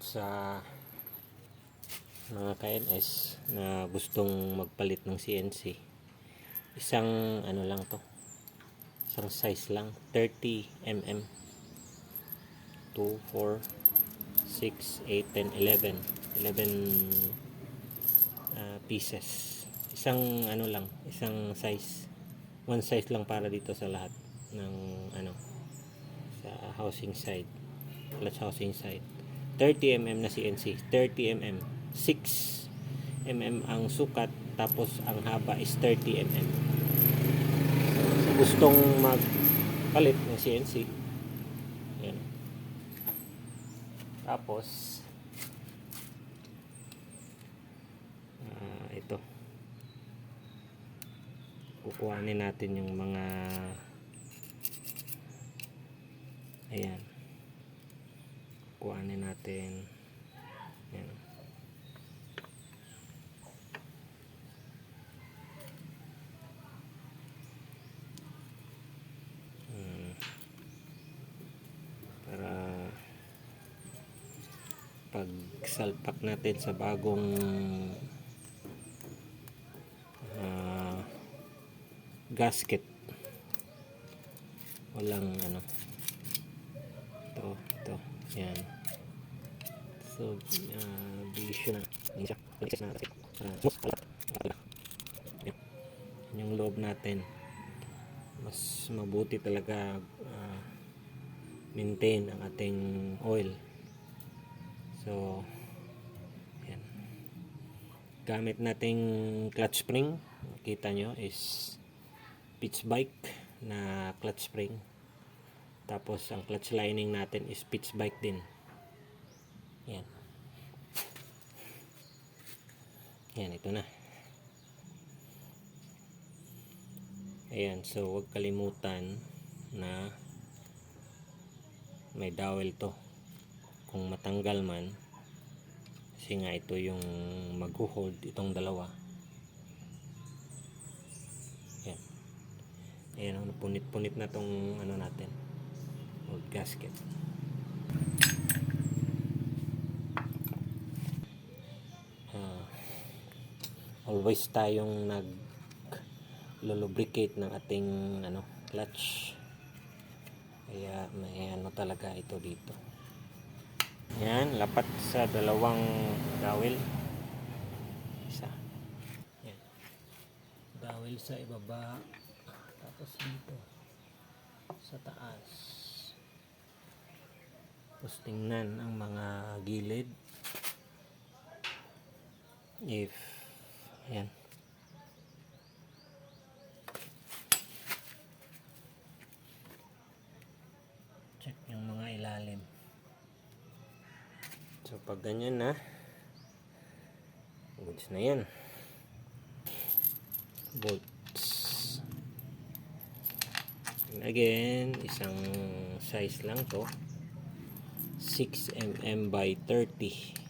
sa mga KNS na gustong magpalit ng CNC. Isang ano lang to, isang size lang, 30 mm, 2, 4, 6, 8, 10, 11 pieces. Isang ano lang, isang size, one size lang para dito sa lahat ng ano, sa housing side, clutch housing side. 30 mm na CNC, 30 mm, 6 mm ang sukat, tapos ang haba is 30 mm. So, gustong magpalit ng CNC, yan. Tapos ito, kukuhanin natin yung mga ayan, kukuhanin natin yan. Para pag salpak natin sa bagong gasket, walang ano, ito yan. So bisyo na siya, palisis na natin para yan, yung loob natin mas mabuti talaga maintain ang ating oil. So yan, gamit nating clutch spring, kita nyo is pitch bike na clutch spring, tapos ang clutch lining natin is pitch bike din. Yan, yan, ito na. Ayan, so huwag kalimutan na may dowel to kung matanggal man, kasi nga ito yung mag-hold itong dalawa. Yan, ayan, punit-punit na tong ano natin, old gasket. Always tayong lubricate ng ating ano, clutch, kaya may ano talaga ito dito. Yan, lapat sa dalawang dowel, isa, yan, dowel sa ibaba, tapos dito sa taas. Tapos tingnan ang mga gilid, if ayan, check yung mga ilalim. So pag ganyan na, goods na yan. Bolts, and again, isang size lang to, 6 mm by 30.